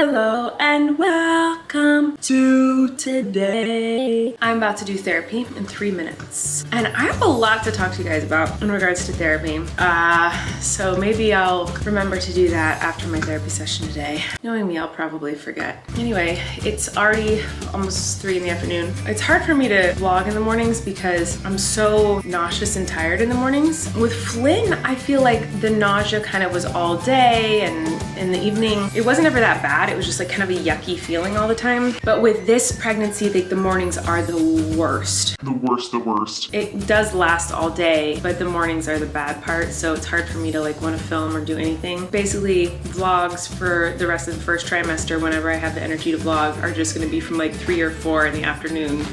Hello and welcome to today. I'm about to do therapy in 3 minutes. And I have a lot to talk to you guys about in regards to therapy. So maybe I'll remember to do that after my therapy session today. Knowing me, I'll probably forget. Anyway, it's already almost 3 in the afternoon. It's hard for me to vlog in the mornings because I'm so nauseous and tired in the mornings. With Flynn, I feel like the nausea kind of was all day, and in the evening, it wasn't ever that bad. It was just like kind of a yucky feeling all the time. But with this pregnancy, like the mornings are the worst. The worst. It does last all day, but the mornings are the bad part. So it's hard for me to like want to film or do anything. Basically, vlogs for the rest of the first trimester, whenever I have the energy to vlog, are just gonna be from like 3 or 4 in the afternoon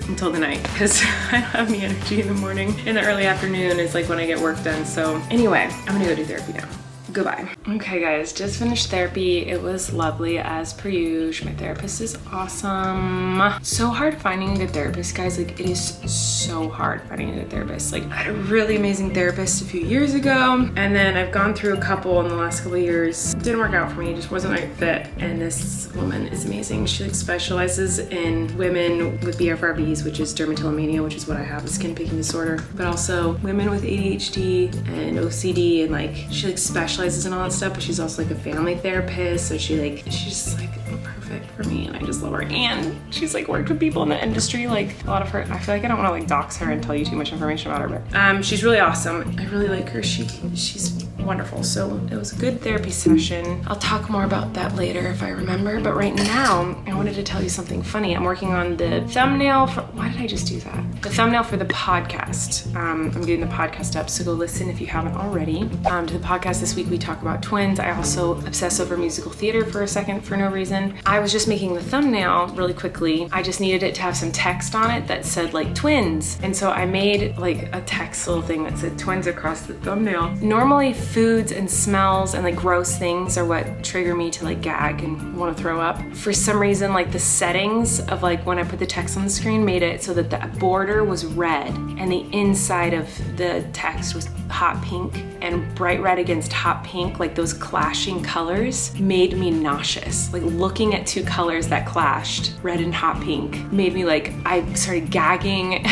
until the night, because I don't have any energy in the morning. In the early afternoon is like when I get work done. So anyway, I'm gonna go do therapy now. Goodbye. Okay guys, just finished therapy. It was lovely as per usual. My therapist is awesome. So hard finding a good therapist, guys. Like, it is so hard finding a good therapist. Like, I had a really amazing therapist a few years ago, and then I've gone through a couple in the last couple of years. It didn't work out for me, it just wasn't the right fit. And this woman is amazing. She like specializes in women with BFRBs, which is dermatillomania, which is what I have, a skin picking disorder, but also women with ADHD and OCD, and like she like specializes in all that stuff, but she's also like a family therapist, so she's just like perfect for me, and I just love her. And she's like worked with people in the industry, like a lot of her. I feel like I don't want to like dox her and tell you too much information about her, but she's really awesome. I really like her. She's wonderful. So it was a good therapy session. I'll talk more about that later if I remember, but right now I wanted to tell you something funny. I'm working on the thumbnail for, why did I just do that? The thumbnail for the podcast. I'm getting the podcast up, so go listen if you haven't already. To the podcast this week, we talk about twins. I also obsess over musical theater for a second for no reason. I was just making the thumbnail really quickly. I just needed it to have some text on it that said like twins. And so I made like a text little thing that said twins across the thumbnail. Normally foods and smells and like gross things are what trigger me to like gag and want to throw up. For some reason, like the settings of like when I put the text on the screen made it so that the border was red and the inside of the text was hot pink, and bright red against hot pink, like those clashing colors, made me nauseous. Like looking at two colors that clashed, red and hot pink, made me like, I started gagging.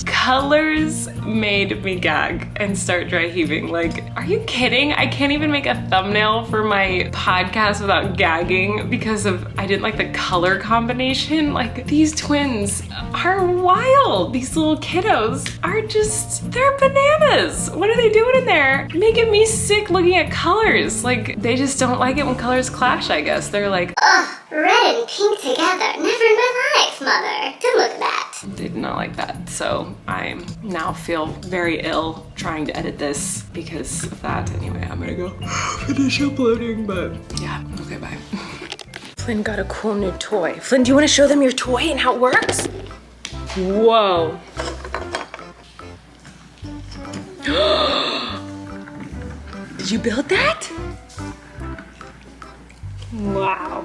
Colors made me gag and start dry heaving. Like, are you kidding? I can't even make a thumbnail for my podcast without gagging because I didn't like the color combination. Like, these twins are wild. These little kiddos are just, they're bananas. What are they doing in there? Making me sick looking at colors. Like, they just don't like it when colors clash, I guess. They're like, ugh, red and pink together. Never in my life, mother. Don't look at that. They did not like that. So I now feel very ill trying to edit this because of that. Anyway, I'm gonna go finish uploading, but yeah, okay, bye. Flynn got a cool new toy. Flynn, do you want to show them your toy and how it works? Whoa. Did you build that? Wow.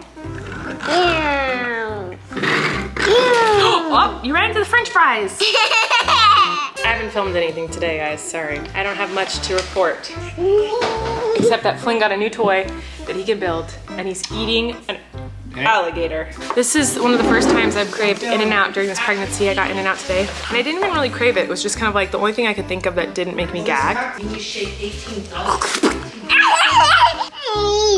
Oh, you ran into the french fries. I haven't filmed anything today, guys, sorry. I don't have much to report. Except that Flynn got a new toy that he can build, and he's eating an alligator. This is one of the first times I've craved In-N-Out during this pregnancy. I got In-N-Out today. And I didn't even really crave it. It was just kind of like the only thing I could think of that didn't make me gag. You shake 18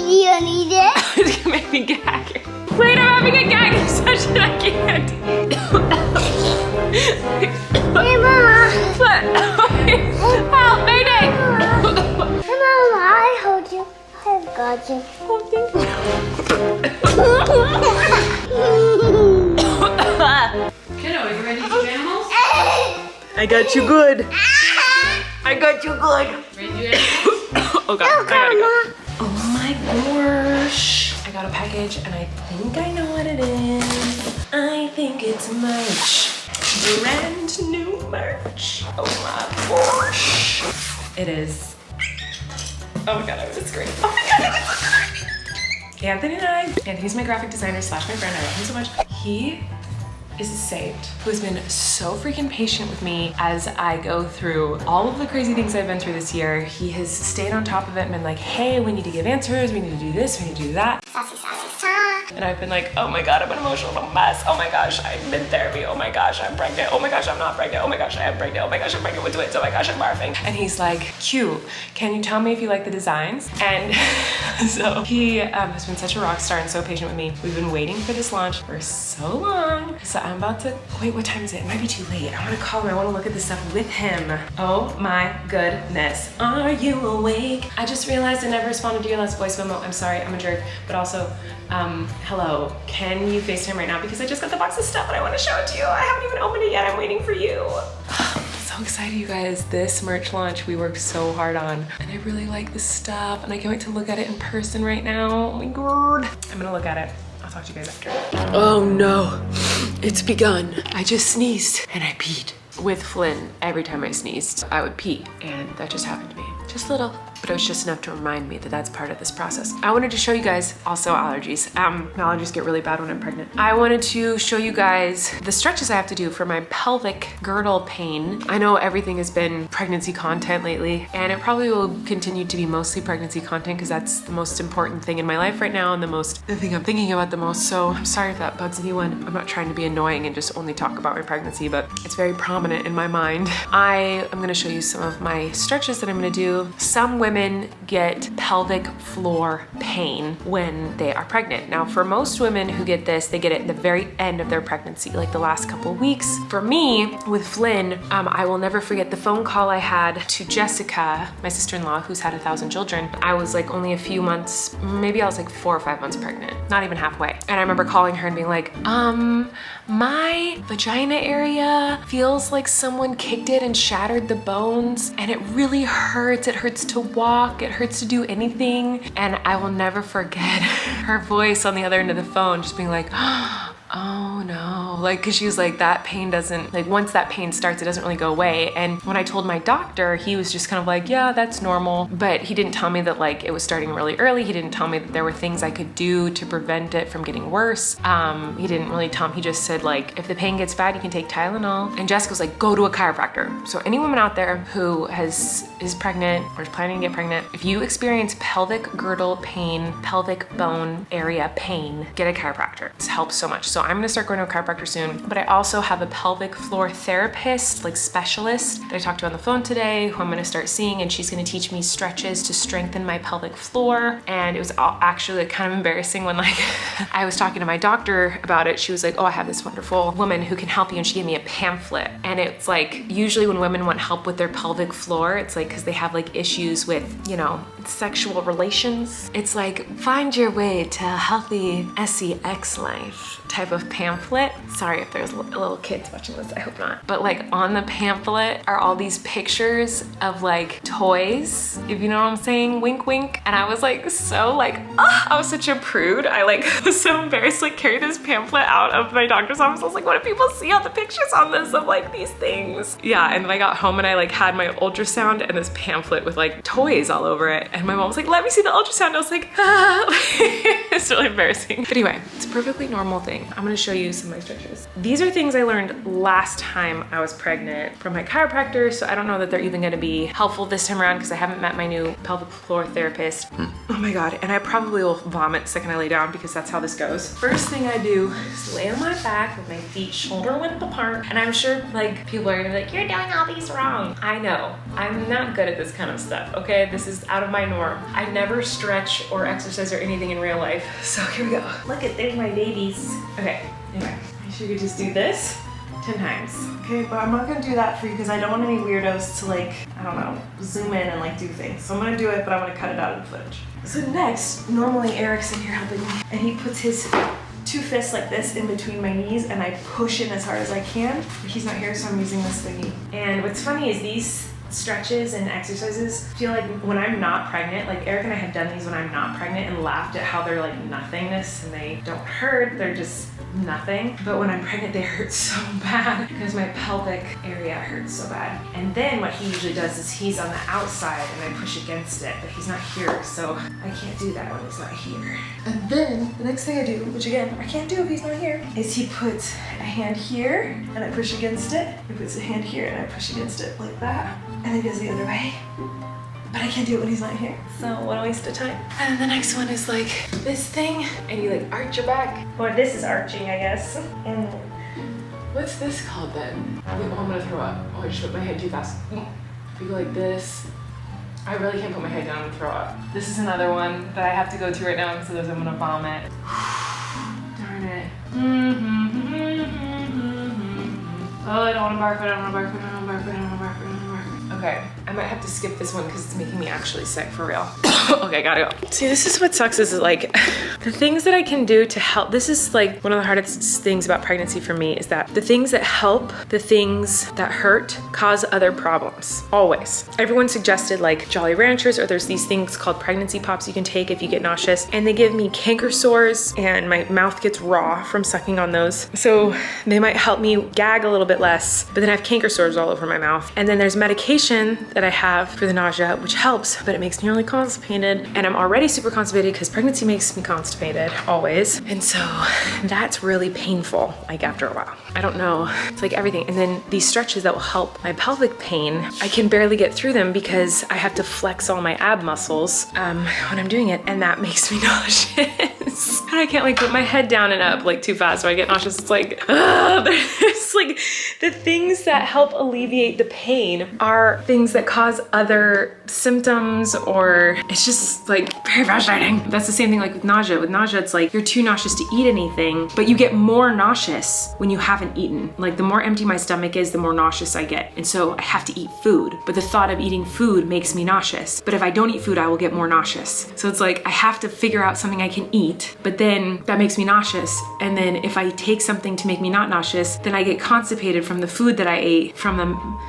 You need it? It's gonna make me gag. Wait, I'm having a gagging session, I can't. Hey, Mama. What? Help, Mayday! Hey, Mama, I hold you. I got you. Oh, thank you. Kiddo, are you ready to do animals? I got you good. I got you good. Ready to do animals? Oh God, I gotta go. Oh my gosh. I got a package and I think I know what it is. I think it's merch. Brand new merch. Oh my gosh. It is. Oh my God, it was great. Oh my God, it was great. Anthony and he's my graphic designer slash my friend. I love him so much. He is saved, who has been so freaking patient with me as I go through all of the crazy things I've been through this year. He has stayed on top of it and been like, hey, we need to give answers, we need to do this, we need to do that. And I've been like, oh my God, I'm an emotional mess. Oh my gosh, I'm in therapy. Oh my gosh, I'm pregnant. Oh my gosh, I'm not pregnant. Oh my gosh, I am pregnant. Oh my gosh, I'm pregnant with twins. Oh my gosh, I'm barfing. And he's like, cute, can you tell me if you like the designs? And so he has been such a rock star and so patient with me. We've been waiting for this launch for so long. So I'm about to, wait, what time is it? It might be too late. I wanna call him, I wanna look at this stuff with him. Oh my goodness. Are you awake? I just realized I never responded to your last voice memo. I'm sorry, I'm a jerk. But also, hello, can you FaceTime right now? Because I just got the box of stuff and I wanna show it to you. I haven't even opened it yet, I'm waiting for you. So excited, you guys. This merch launch we worked so hard on and I really like this stuff and I can't wait to look at it in person right now. Oh my God. I'm gonna look at it. I'll talk to you guys after. Oh no, it's begun. I just sneezed and I peed. With Flynn, every time I sneezed, I would pee and that just happened to me. Just a little, but it was just enough to remind me that that's part of this process. I wanted to show you guys also allergies. Allergies get really bad when I'm pregnant. I wanted to show you guys the stretches I have to do for my pelvic girdle pain. I know everything has been pregnancy content lately, and it probably will continue to be mostly pregnancy content because that's the most important thing in my life right now and the thing I'm thinking about the most. So I'm sorry if that bugs anyone. I'm not trying to be annoying and just only talk about my pregnancy, but it's very prominent in my mind. I am gonna show you some of my stretches that I'm gonna do. Some women get pelvic floor pain when they are pregnant. Now, for most women who get this, they get it at the very end of their pregnancy, like the last couple weeks. For me, with Flynn, I will never forget the phone call I had to Jessica, my sister-in-law, who's had 1,000 children. I was like only a few months, maybe I was like 4 or 5 months pregnant, not even halfway. And I remember calling her and being like, my vagina area feels like someone kicked it and shattered the bones and it really hurts. It hurts to walk, it hurts to do anything. And I will never forget her voice on the other end of the phone just being like, oh no, like, cause she was like, that pain doesn't, like, once that pain starts, it doesn't really go away. And when I told my doctor, he was just kind of like, yeah, that's normal. But he didn't tell me that like it was starting really early. He didn't tell me that there were things I could do to prevent it from getting worse. He didn't really tell me, he just said like, if the pain gets bad, you can take Tylenol. And Jessica was like, go to a chiropractor. So any woman out there who is pregnant or is planning to get pregnant, if you experience pelvic girdle pain, pelvic bone area pain, get a chiropractor. It helps so much. So I'm gonna start going to a chiropractor soon, but I also have a pelvic floor therapist, like specialist, that I talked to on the phone today, who I'm gonna start seeing, and she's gonna teach me stretches to strengthen my pelvic floor. And it was actually like kind of embarrassing when like I was talking to my doctor about it. She was like, oh, I have this wonderful woman who can help you, and she gave me a pamphlet. And it's like, usually when women want help with their pelvic floor, it's like because they have like issues with, you know, sexual relations. It's like, find your way to a healthy sex life type of pamphlet. Sorry if there's little kids watching this, I hope not. But like on the pamphlet are all these pictures of like toys, if you know what I'm saying, wink wink. And I was like, so like, I was such a prude. I like was so embarrassed to like carry this pamphlet out of my doctor's office. I was like, what if people see all the pictures on this of like these things? Yeah, and then I got home and I like had my ultrasound and this pamphlet with like toys all over it. And my mom was like, let me see the ultrasound. I was like, it's really embarrassing. But anyway, it's a perfectly normal thing. I'm gonna show you some of my stretches. These are things I learned last time I was pregnant from my chiropractor, so I don't know that they're even gonna be helpful this time around because I haven't met my new pelvic floor therapist. Oh my God, and I probably will vomit the second I lay down because that's how this goes. First thing I do is lay on my back with my feet shoulder width apart, and I'm sure like people are gonna be like, you're doing all these wrong. I know, I'm not good at this kind of stuff, okay? This is out of my norm. I never stretch or exercise or anything in real life, so here we go. Look at, there's my babies. Okay, anyway, I should we just do this 10 times. Okay, but I'm not gonna do that for you because I don't want any weirdos to like, I don't know, zoom in and like do things. So I'm gonna do it, but I'm gonna cut it out of the footage. So next, normally Eric's in here helping me, and he puts his 2 fists like this in between my knees and I push in as hard as I can. But he's not here, so I'm using this thingy. And what's funny is these stretches and exercises feel like when I'm not pregnant, like Eric and I have done these when I'm not pregnant and laughed at how they're like nothingness and they don't hurt, they're just nothing. But when I'm pregnant, they hurt so bad because my pelvic area hurts so bad. And then what he usually does is he's on the outside and I push against it, but he's not here, so I can't do that when he's not here. And then the next thing I do, which again, I can't do if he's not here, is he puts a hand here and I push against it. He puts a hand here and I push against it like that. And then he goes the other way. But I can't do it when he's not here. So what a waste of time. And then the next one is like this thing, and you like arch your back. Or this is arching, I guess. And what's this called then? Oh, I'm gonna throw up. Oh, I just put my head too fast. If you go like this, I really can't put my head down and throw up. This is another one that I have to go through right now because otherwise I'm gonna vomit. Darn it. Oh, I don't wanna barf, I don't wanna barf, I don't wanna barf, I don't wanna barf, I don't wanna barf. Okay, I might have to skip this one because it's making me actually sick for real. Okay, gotta go. See, this is what sucks is like the things that I can do to help. This is like one of the hardest things about pregnancy for me is that the things that help, the things that hurt cause other problems, always. Everyone suggested like Jolly Ranchers, or there's these things called pregnancy pops you can take if you get nauseous, and they give me canker sores and my mouth gets raw from sucking on those. So they might help me gag a little bit less, but then I have canker sores all over my mouth. And then there's medication that I have for the nausea, which helps, but it makes me really constipated. And I'm already super constipated because pregnancy makes me constipated always. And so that's really painful, like after a while. I don't know, it's like everything. And then these stretches that will help my pelvic pain, I can barely get through them because I have to flex all my ab muscles when I'm doing it, and that makes me nauseous. And I can't like put my head down and up like too fast, so I get nauseous. It's like, it's like the things that help alleviate the pain are things that cause other symptoms, or it's just like very frustrating. That's the same thing like with nausea. With nausea, it's like you're too nauseous to eat anything, but you get more nauseous when you haven't eaten. Like the more empty my stomach is, the more nauseous I get. And so I have to eat food, but the thought of eating food makes me nauseous. But if I don't eat food, I will get more nauseous. So it's like I have to figure out something I can eat, but then that makes me nauseous. And then if I take something to make me not nauseous, then I get constipated from the food that I ate from them.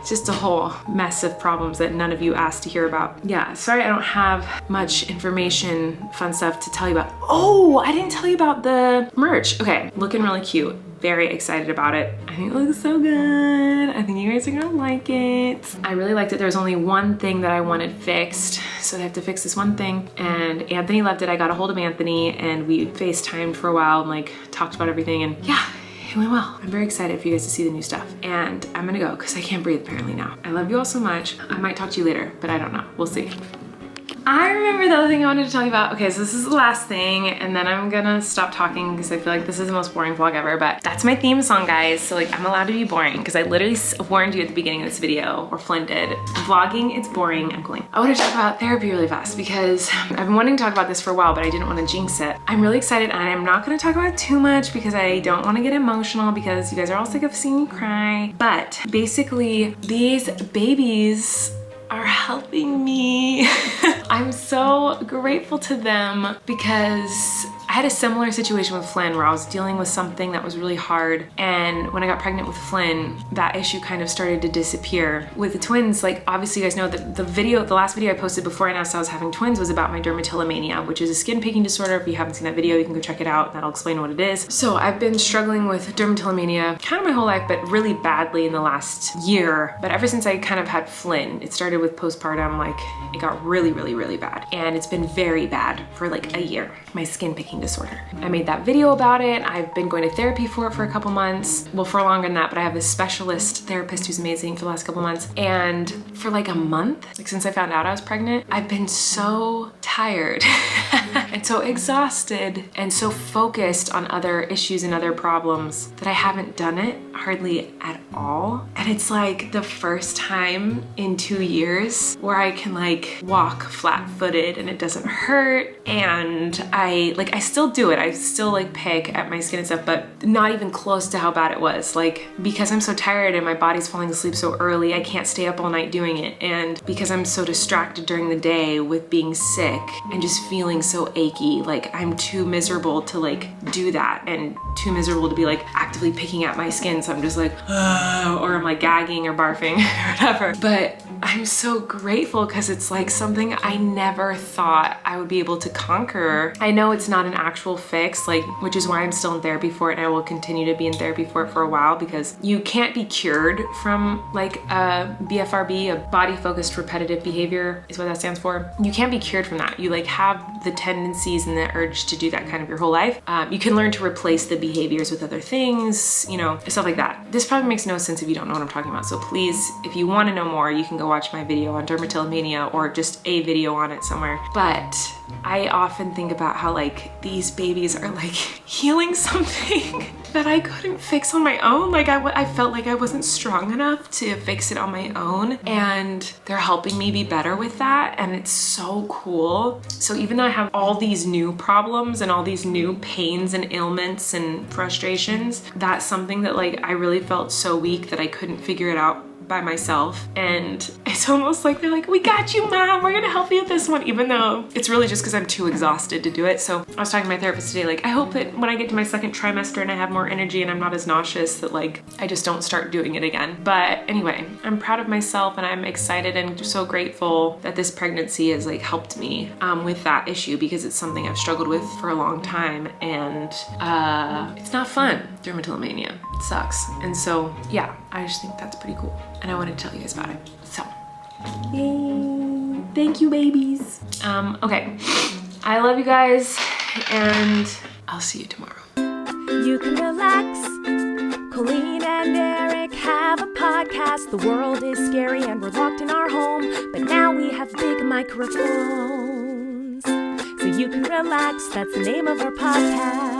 It's just a whole mess of problems that none of you asked to hear about. Yeah, sorry I don't have much information, fun stuff to tell you about. Oh, I didn't tell you about the merch. Okay, looking really cute. Very excited about it. I think it looks so good. I think you guys are gonna like it. I really liked it. There was only one thing that I wanted fixed, so I have to fix this one thing. And Anthony loved it. I got a hold of Anthony and we FaceTimed for a while and like talked about everything, and yeah, it went well. I'm very excited for you guys to see the new stuff. And I'm gonna go because I can't breathe apparently now. I love you all so much. I might talk to you later, but I don't know. We'll see. I remember the other thing I wanted to tell you about. Okay, so this is the last thing, and then I'm gonna stop talking because I feel like this is the most boring vlog ever, but that's my theme song, guys. So like, I'm allowed to be boring because I literally warned you at the beginning of this video, or Flynn did. Vlogging, it's boring. I'm Colleen. I want to talk about therapy really fast because I've been wanting to talk about this for a while, but I didn't want to jinx it. I'm really excited, and I'm not gonna talk about it too much because I don't want to get emotional because you guys are all sick of seeing me cry. But basically, these babies are helping me. I'm so grateful to them because I had a similar situation with Flynn where I was dealing with something that was really hard, and when I got pregnant with Flynn, that issue kind of started to disappear. With the twins, like obviously you guys know that the last video I posted before I announced I was having twins was about my dermatillomania, which is a skin picking disorder. If you haven't seen that video, you can go check it out. That'll explain what it is. So I've been struggling with dermatillomania kind of my whole life, but really badly in the last year. But ever since I kind of had Flynn, it started with postpartum, like it got really, really, really bad. And it's been very bad for like a year, my skin picking disorder. I made that video about it. I've been going to therapy for it for a couple months. Well, for longer than that, but I have this specialist therapist who's amazing for the last couple months. And for like a month, like since I found out I was pregnant, I've been so tired and so exhausted and so focused on other issues and other problems that I haven't done it hardly at all. And it's like the first time in 2 years where I can like walk flat-footed and it doesn't hurt. And I still do it. I still like pick at my skin and stuff, but not even close to how bad it was. Like, because I'm so tired and my body's falling asleep so early, I can't stay up all night doing it. And because I'm so distracted during the day with being sick and just feeling so so achy. Like I'm too miserable to like do that and too miserable to be like actively picking at my skin. So I'm just like, or I'm like gagging or barfing or whatever. But I'm so grateful because it's like something I never thought I would be able to conquer. I know it's not an actual fix, like, which is why I'm still in therapy for it, and I will continue to be in therapy for it for a while, because you can't be cured from like a BFRB, a body focused repetitive behavior is what that stands for. You can't be cured from that. You like have the tendencies and the urge to do that kind of your whole life. You can learn to replace the behaviors with other things, you know, stuff like that. This probably makes no sense if you don't know what I'm talking about. So please, if you want to know more, you can go watch my video on dermatillomania or just a video on it somewhere. But I often think about how like these babies are like healing something that I couldn't fix on my own. Like I felt like I wasn't strong enough to fix it on my own, and they're helping me be better with that, and it's so cool. So even though I have all these new problems and all these new pains and ailments and frustrations, that's something that like I really felt so weak that I couldn't figure it out by myself. And it's almost like they're like, we got you, mom, we're gonna help you with this one, even though it's really just because I'm too exhausted to do it. So I was talking to my therapist today, like I hope that when I get to my second trimester and I have more energy and I'm not as nauseous, that like I just don't start doing it again. But anyway, I'm proud of myself and I'm excited and so grateful that this pregnancy has like helped me with that issue, because it's something I've struggled with for a long time, and it's not fun. Dermatillomania, it sucks. And so yeah, I just think that's pretty cool, and I wanted to tell you guys about it. So, yay! Thank you, babies. Okay, I love you guys, and I'll see you tomorrow. You can relax. Colleen and Eric have a podcast. The world is scary and we're locked in our home, but now we have big microphones, so you can relax. That's the name of our podcast.